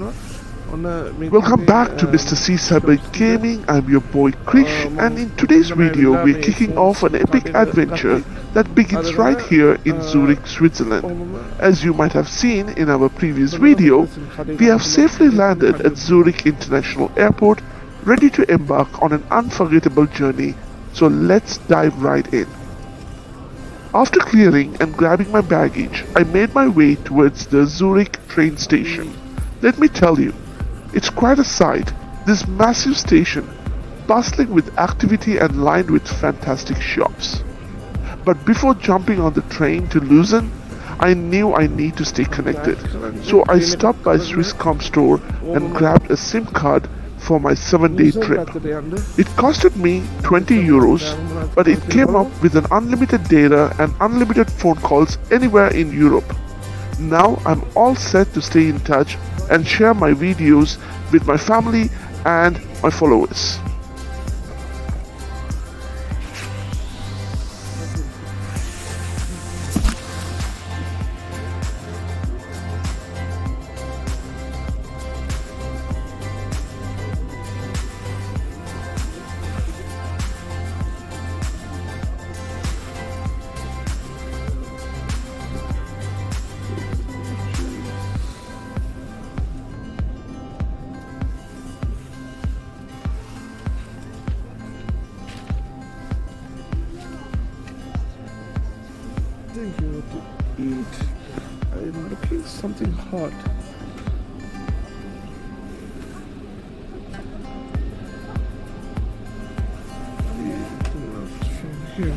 Welcome back to Mr. C Cyber Gaming. I'm your boy Chrish, and in today's video we're kicking off an epic adventure that begins right here in Zurich, Switzerland. As you might have seen in our previous video, we have safely landed at Zurich International Airport, ready to embark on an unforgettable journey, so let's dive right in. After clearing and grabbing my baggage, I made my way towards the Zurich train station. Let me tell you, it's quite a sight, this massive station, bustling with activity and lined with fantastic shops. But before jumping on the train to Luzern, I knew I need to stay connected. So I stopped by Swisscom store and grabbed a SIM card for my 7-day trip. It costed me 20 euros, but it came up with an unlimited data and unlimited phone calls anywhere in Europe. Now I'm all set to stay in touch and share my videos with my family and my followers. Thinking what to eat. I'm looking something hot. From here.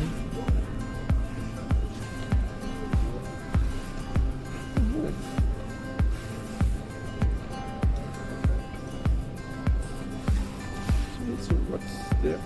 So what's there?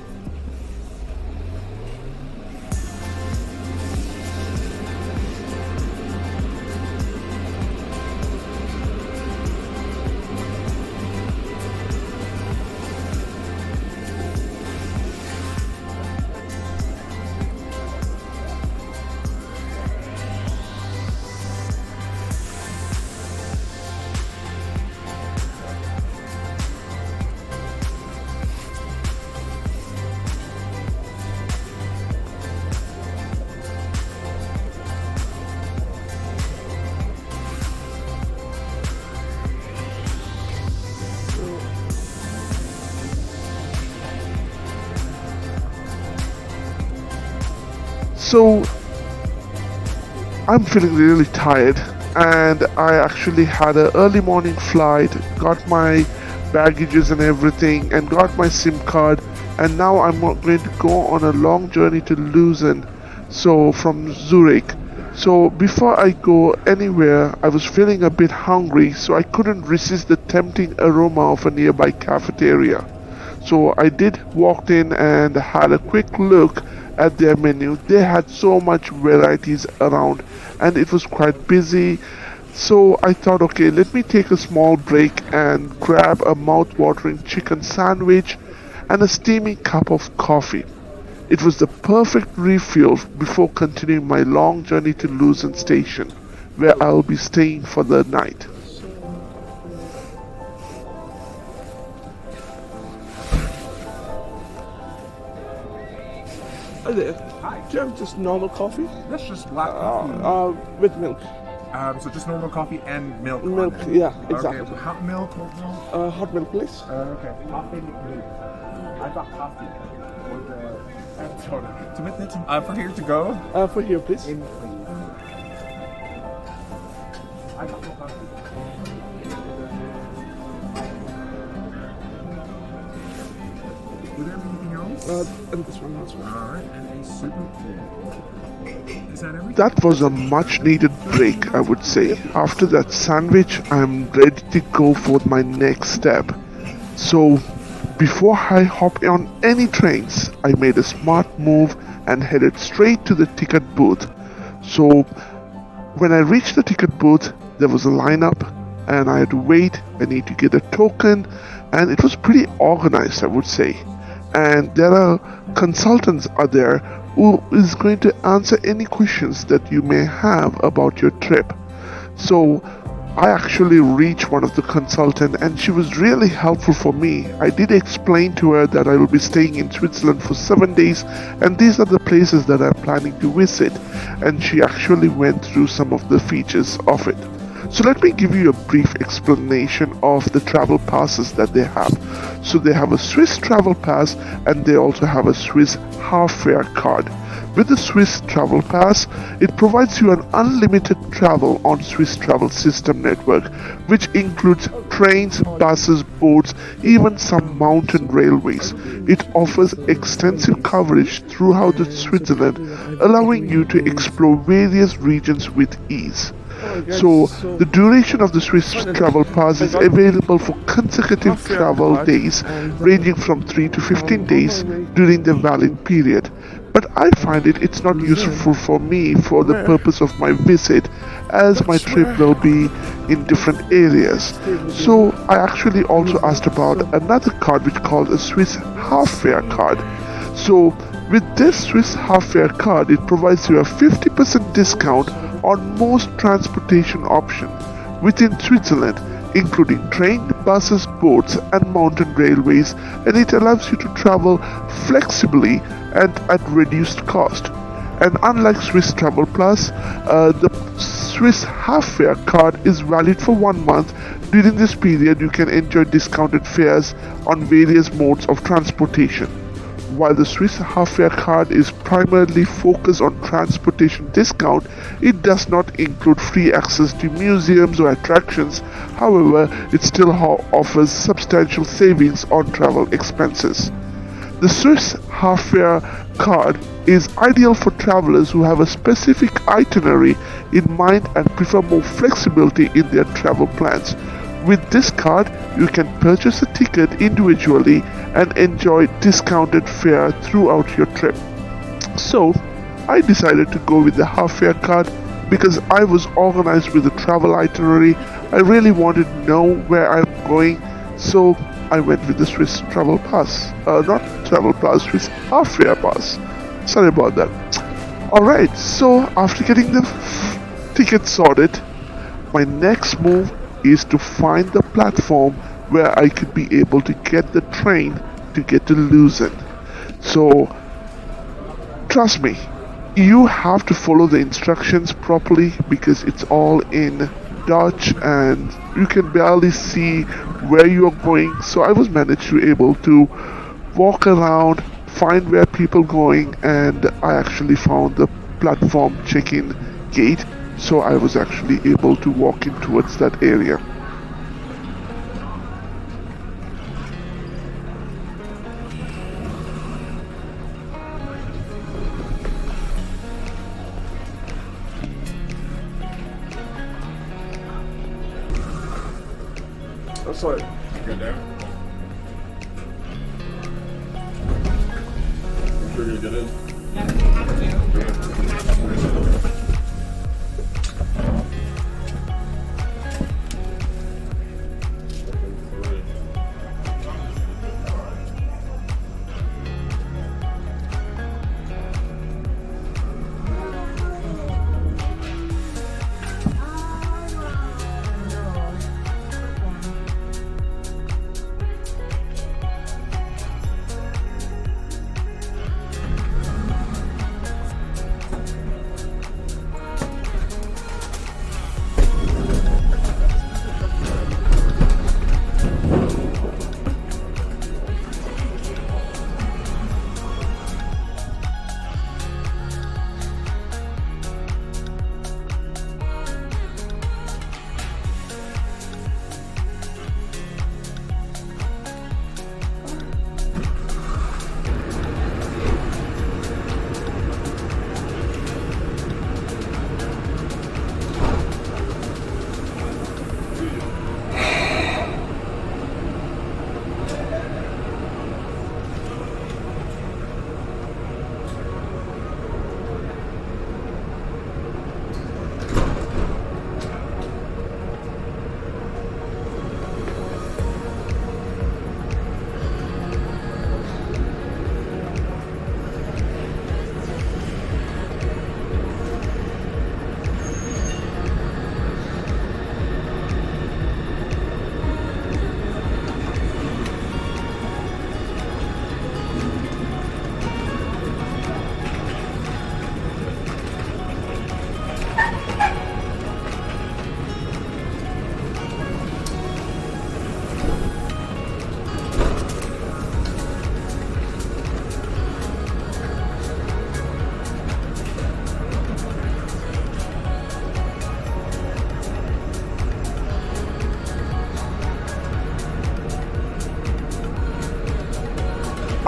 So I'm feeling really tired, and I actually had an early morning flight, got my baggages and everything, and got my SIM card, and now I'm going to go on a long journey to Luzern, so from Zurich. So before I go anywhere, I was feeling a bit hungry, so I couldn't resist the tempting aroma of a nearby cafeteria. So I did walk in and had a quick look at their menu. They had so much varieties around and it was quite busy. So I thought, okay, let me take a small break and grab a mouth-watering chicken sandwich and a steaming cup of coffee. It was the perfect refuel before continuing my long journey to Luzern station, where I'll be staying for the night. Hi there. Hi. Do you have just normal coffee? That's just black coffee. With milk. So just normal coffee and milk. Milk, yeah, exactly. Okay, hot milk, cold milk? Hot milk, please. Okay. Coffee, milk. I got coffee. With soda. To make that for here to go? For here, please. In, please. I got no coffee. Would there be anything else? And this one as well. Alright, and a soup. Is that everything? That was a much needed break, I would say. After that sandwich, I'm ready to go for my next step. So, before I hop on any trains, I made a smart move and headed straight to the ticket booth. So, when I reached the ticket booth, there was a lineup and I had to wait. I need to get a token, and it was pretty organized, I would say. And there are consultants are there who is going to answer any questions that you may have about your trip. So I actually reached one of the consultant and she was really helpful for me. I did explain to her that I will be staying in Switzerland for 7 days and these are the places that I'm planning to visit, and she actually went through some of the features of it. So let me give you a brief explanation of the travel passes that they have. So they have a Swiss travel pass and they also have a Swiss half fare card. With the Swiss travel pass, it provides you an unlimited travel on Swiss travel system network, which includes trains, buses, boats, even some mountain railways. It offers extensive coverage throughout the Switzerland, allowing you to explore various regions with ease. So the duration of the Swiss travel pass is available for consecutive travel days ranging from 3 to 15 days during the valid period. But I find it's not useful for me for the purpose of my visit, as my trip will be in different areas. So I actually also asked about another card which called a Swiss half fare card. So with this Swiss half fare card, it provides you a 50% discount on most transportation options within Switzerland, including train, buses, boats and mountain railways, and it allows you to travel flexibly and at reduced cost. And unlike Swiss Travel Plus, the Swiss half fare card is valid for 1 month. During this period, you can enjoy discounted fares on various modes of transportation. While the Swiss half fare card is primarily focused on transportation discount, it does not include free access to museums or attractions. However, it still offers substantial savings on travel expenses. The Swiss half fare card is ideal for travelers who have a specific itinerary in mind and prefer more flexibility in their travel plans. With this card, you can purchase a ticket individually and enjoy discounted fare throughout your trip. So, I decided to go with the half fare card because I was organized with the travel itinerary. I really wanted to know where I'm going, so I went with the Swiss travel pass. Not travel pass, Swiss half fare pass. Sorry about that. Alright, so after getting the ticket sorted, my next move is to find the platform where I could be able to get the train to get to Luzern. So, trust me, you have to follow the instructions properly because it's all in Dutch and you can barely see where you are going. So I was managed to able to walk around, find where people going, and I actually found the platform check-in gate. So I was actually able to walk in towards that area. That's like good there. I'm sure you're gonna get in. Yeah, we have to.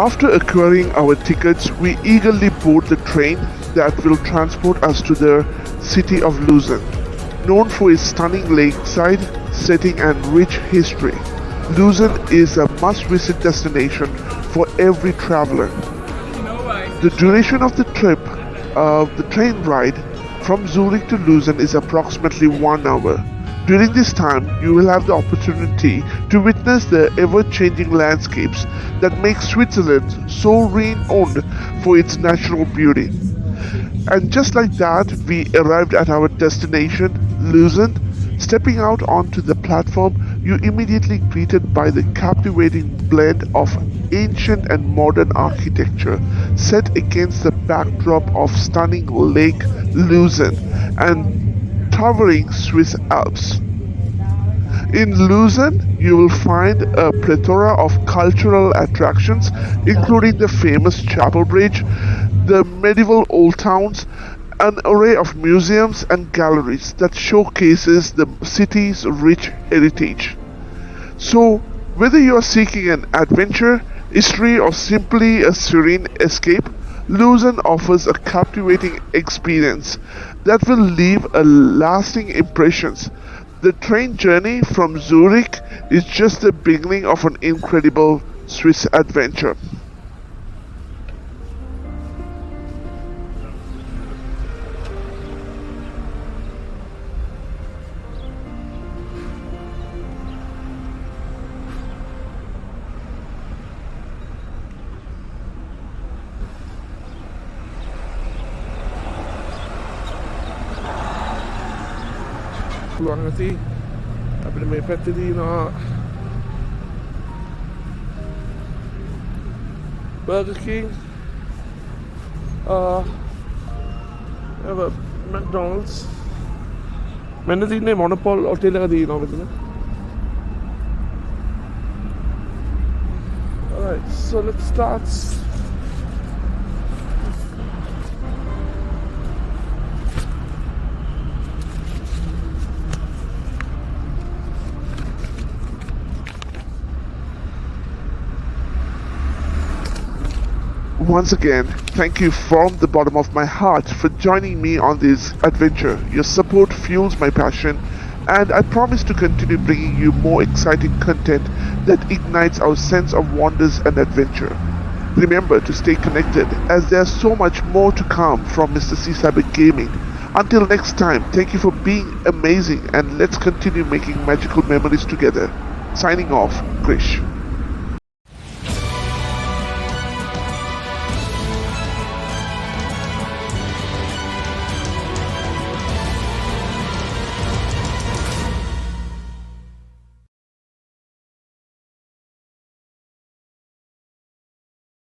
After acquiring our tickets, we eagerly board the train that will transport us to the city of Luzern. Known for its stunning lakeside setting and rich history, Luzern is a must-visit destination for every traveler. The duration of the trip, the train ride from Zurich to Luzern is approximately 1 hour. During this time, you will have the opportunity to witness the ever-changing landscapes that make Switzerland so renowned for its natural beauty. And just like that, we arrived at our destination, Luzern. Stepping out onto the platform, you immediately greeted by the captivating blend of ancient and modern architecture set against the backdrop of stunning Lake Luzern and towering Swiss Alps. In Luzern, you will find a plethora of cultural attractions, including the famous Chapel Bridge, the medieval old towns, an array of museums and galleries that showcases the city's rich heritage. So, whether you are seeking an adventure, history, or simply a serene escape, Luzern offers a captivating experience that will leave a lasting impressions. The train journey from Zurich is just the beginning of an incredible Swiss adventure. Keluar nanti tapi may factory na Burger King, have a McDonald's. मैंने तो इन्हें monopole hotel का दी ना मतलब. Alright, so let's start. Once again, thank you from the bottom of my heart for joining me on this adventure. Your support fuels my passion, and I promise to continue bringing you more exciting content that ignites our sense of wonders and adventure. Remember to stay connected, as there's so much more to come from Mr. C Cyber Gaming. Until next time, thank you for being amazing, and let's continue making magical memories together. Signing off, Chrish.